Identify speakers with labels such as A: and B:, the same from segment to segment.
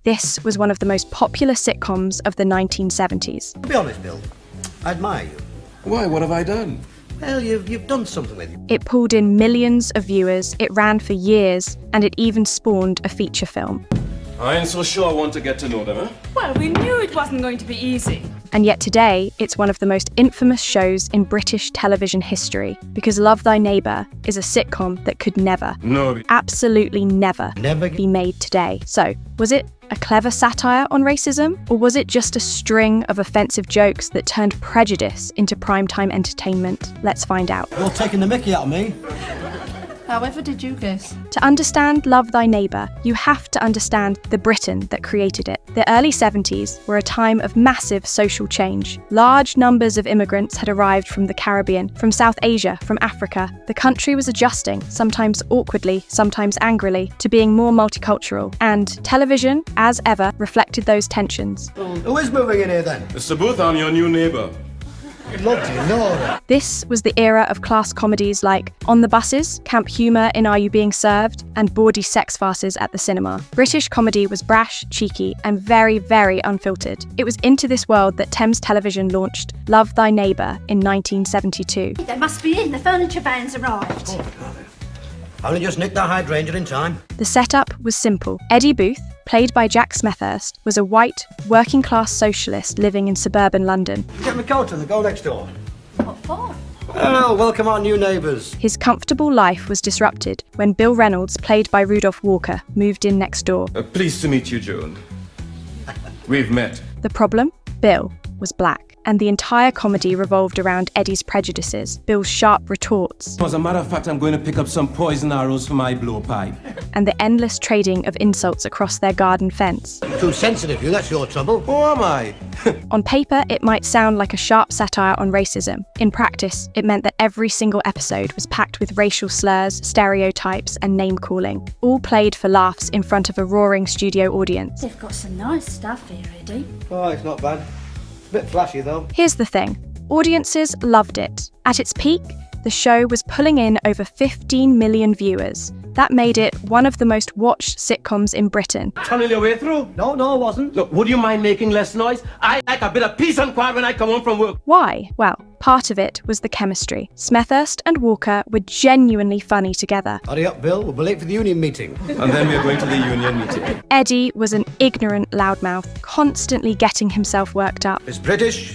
A: This was one of the most popular sitcoms of the 1970s.
B: To be honest, Bill, I admire you.
C: Why? What have I done?
B: Well, you've done something with it.
A: It pulled in millions of viewers, it ran for years, and it even spawned a feature film.
C: I ain't so sure I want to get to know them, eh?
D: Well, we knew it wasn't going to be easy.
A: And yet today, it's one of the most infamous shows in British television history, because Love Thy Neighbour is a sitcom that could never, absolutely never be made today. So, was it a clever satire on racism, or was it just a string of offensive jokes that turned prejudice into primetime entertainment? Let's find out.
B: You're taking the mickey out of me.
D: However did you guess?
A: To understand Love Thy Neighbour, you have to understand the Britain that created it. The early 70s were a time of massive social change. Large numbers of immigrants had arrived from the Caribbean, from South Asia, from Africa. The country was adjusting, sometimes awkwardly, sometimes angrily, to being more multicultural. And television, as ever, reflected those tensions.
B: Who is moving in here then?
C: Mr. Booth, I'm your new neighbour.
B: Love to know.
A: This was the era of class comedies like On the Buses, camp humour in Are You Being Served, and bawdy sex farces at the cinema. British comedy was brash, cheeky, and very, very unfiltered. It was into this world that Thames Television launched Love Thy Neighbour in 1972.
E: They must be in. The furniture van's arrived.
B: I only just nicked that hydrangea in time.
A: The setup was simple. Eddie Booth, played by Jack Smethurst, was a white, working-class socialist living in suburban London.
B: Get my coat and go next door.
E: What for?
B: Well, welcome our new neighbours.
A: His comfortable life was disrupted when Bill Reynolds, played by Rudolph Walker, moved in next door.
C: Pleased to meet you, Joan. We've met.
A: The problem? Bill was black, and the entire comedy revolved around Eddie's prejudices, Bill's sharp retorts,
F: As a matter of fact, I'm going to pick up some poison arrows for my blowpipe.
A: and the endless trading of insults across their garden fence.
B: Too sensitive, you. That's your trouble.
F: Who am I?
A: On paper, it might sound like a sharp satire on racism. In practice, it meant that every single episode was packed with racial slurs, stereotypes, and name-calling, all played for laughs in front of a roaring studio audience.
E: They've got some nice stuff here, Eddie.
B: Oh, it's not bad. Bit flashy, though.
A: Here's the thing. Audiences loved it. At its peak, the show was pulling in over 15 million viewers. That made it one of the most watched sitcoms in Britain.
F: Tunnel your way through?
B: No, I wasn't.
F: Look, would you mind making less noise? I like a bit of peace and quiet when I come home from work.
A: Why? Well, part of it was the chemistry. Smethurst and Walker were genuinely funny together.
B: Hurry up, Bill. We'll be late for the union meeting.
C: And then we're going to the union meeting.
A: Eddie was an ignorant loudmouth, constantly getting himself worked up.
B: It's British.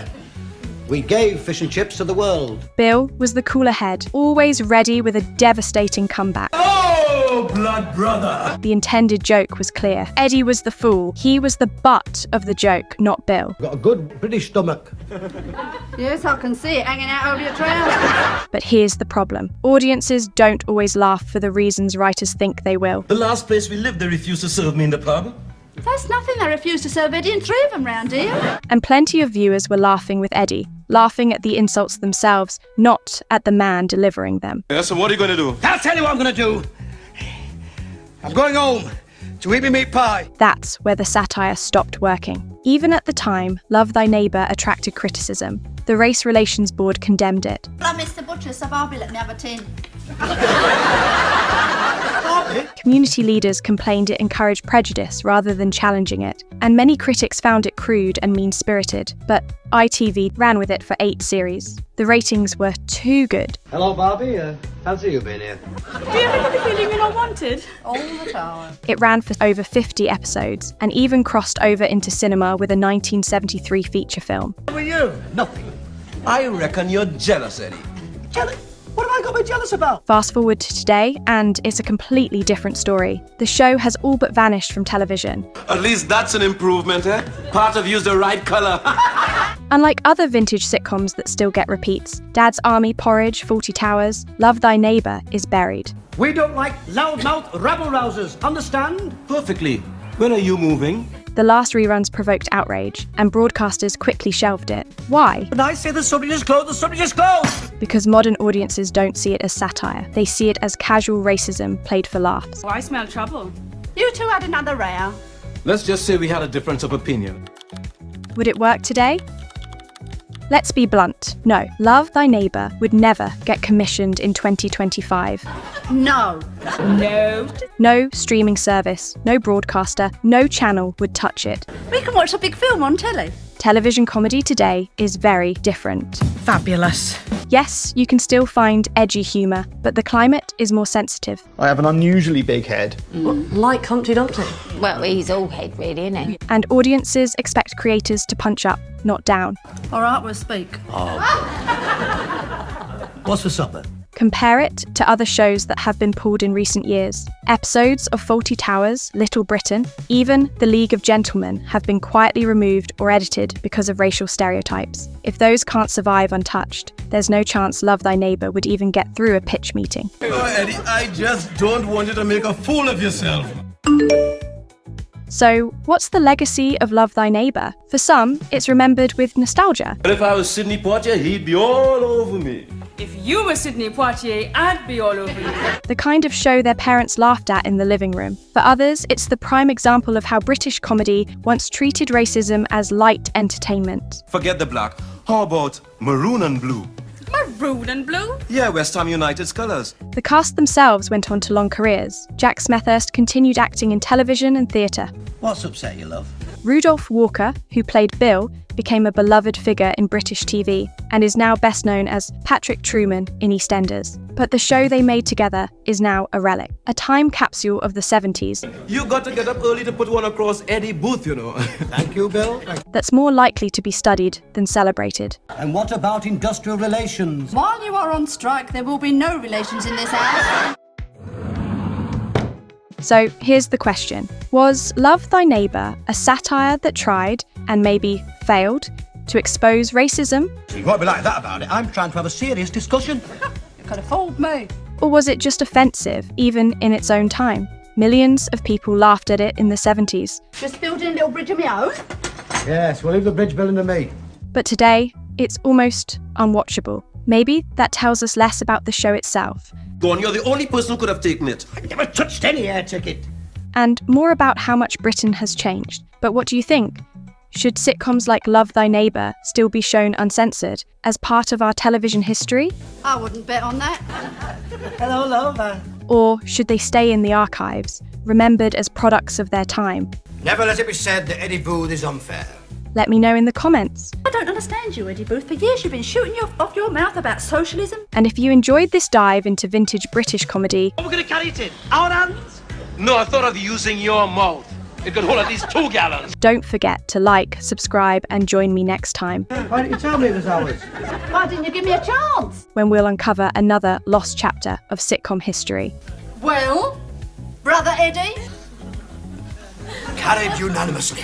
B: We gave fish and chips to the world.
A: Bill was the cooler head, always ready with a devastating comeback.
F: Oh, blood brother!
A: The intended joke was clear. Eddie was the fool. He was the butt of the joke, not Bill.
B: Got a good British stomach.
E: Yes, I can see it hanging out over your trousers.
A: But here's the problem. Audiences don't always laugh for the reasons writers think they will.
F: The last place we lived, they refused to serve me in the pub.
E: That's nothing. They refused to serve Eddie and 3 of them round here.
A: And plenty of viewers were laughing with Eddie, laughing at the insults themselves, not at the man delivering them.
C: Yeah, so what are you going to do?
B: I'll tell you what I'm going to do. I'm going home to eat me meat pie.
A: That's where the satire stopped working. Even at the time, Love Thy Neighbour attracted criticism. The Race Relations Board condemned it.
E: I missed the butcher, so Barbie let me have a tin.
A: Community leaders complained it encouraged prejudice rather than challenging it, and many critics found it crude and mean-spirited, but ITV ran with it for 8 series. The ratings were too good.
B: Hello, Barbie. Fancy you being here.
D: Do you ever get the feeling you're not wanted?
E: All the time.
A: It ran for over 50 episodes, and even crossed over into cinema with a 1973 feature film.
B: How are you? Nothing.
F: I reckon you're jealous, Eddie.
B: Jealous? What have I got to be jealous about?
A: Fast forward to today, and it's a completely different story. The show has all but vanished from television.
F: At least that's an improvement, eh? Part of you's the right colour.
A: Unlike other vintage sitcoms that still get repeats, Dad's Army, Porridge, Fawlty Towers, Love Thy Neighbour is buried.
B: We don't like loudmouth rabble-rousers, understand?
F: Perfectly. When are you moving?
A: The last reruns provoked outrage, and broadcasters quickly shelved it. Why?
B: When I say the subject is closed, the subject is closed!
A: Because modern audiences don't see it as satire. They see it as casual racism played for laughs.
D: Oh, I smell trouble.
E: You two had another row.
F: Let's just say we had a difference of opinion.
A: Would it work today? Let's be blunt. No, Love Thy Neighbour would never get commissioned in 2025.
E: No.
A: No streaming service, no broadcaster, no channel would touch it.
E: We can watch a big film on telly.
A: Television comedy today is very different.
G: Fabulous.
A: Yes, you can still find edgy humour, but the climate is more sensitive.
H: I have an unusually big head.
G: Like Humpty Dumpty.
I: Well, he's all head, really, isn't he?
A: And audiences expect creators to punch up, not down.
E: All right, we'll speak.
F: What's for supper?
A: Compare it to other shows that have been pulled in recent years. Episodes of Fawlty Towers, Little Britain, even The League of Gentlemen have been quietly removed or edited because of racial stereotypes. If those can't survive untouched, there's no chance Love Thy Neighbour would even get through a pitch meeting.
B: Oh, Eddie, I just don't want you to make a fool of yourself.
A: So, what's the legacy of Love Thy Neighbour? For some, it's remembered with nostalgia.
F: But if I was Sidney Poitier, he'd be all over me.
D: If you were Sidney Poitier, I'd be all over you.
A: The kind of show their parents laughed at in the living room. For others, it's the prime example of how British comedy once treated racism as light entertainment.
C: Forget the black. How about maroon and blue?
D: Maroon and blue?
C: Yeah, West Ham United's colours.
A: The cast themselves went on to long careers. Jack Smethurst continued acting in television and theatre.
F: What's upset you, love?
A: Rudolph Walker, who played Bill, became a beloved figure in British TV and is now best known as Patrick Truman in EastEnders. But the show they made together is now a relic, a time capsule of the 70s
C: You got to get up early to put one across Eddie Booth, you know.
F: Thank you, Bill.
A: that's more likely to be studied than celebrated.
F: And what about industrial relations?
E: While you are on strike, there will be no relations in this house.
A: So here's the question. Was Love Thy Neighbour a satire that tried, and maybe failed, to expose racism?
F: You won't be like that about it. I'm trying to have a serious discussion.
E: You could have fooled me.
A: Or was it just offensive, even in its own time? Millions of people laughed at it in the 70s.
E: Just building a little bridge of my own.
F: Yes, we'll leave the bridge building to me.
A: But today, it's almost unwatchable. Maybe that tells us less about the show itself,
C: Go on, you're the only person who could have taken it.
F: I never touched any air ticket.
A: and more about how much Britain has changed. But what do you think? Should sitcoms like Love Thy Neighbour still be shown uncensored as part of our television history?
E: I wouldn't bet on that.
F: Hello, love.
A: Or should they stay in the archives, remembered as products of their time?
B: Never let it be said that Eddie Booth is unfair.
A: Let me know in the comments.
E: I don't understand you, Eddie Booth. For years you've been shooting off your mouth about socialism.
A: And if you enjoyed this dive into vintage British comedy,
F: We're going to carry it in. Our hands.
C: No, I thought of using your mouth. It could hold at least 2 gallons.
A: don't forget to like, subscribe, and join me next time
F: Why didn't you tell me it was ours?
E: Why didn't you give me a chance?
A: when we'll uncover another lost chapter of sitcom history.
E: Well, Brother Eddie?
B: Carried unanimously.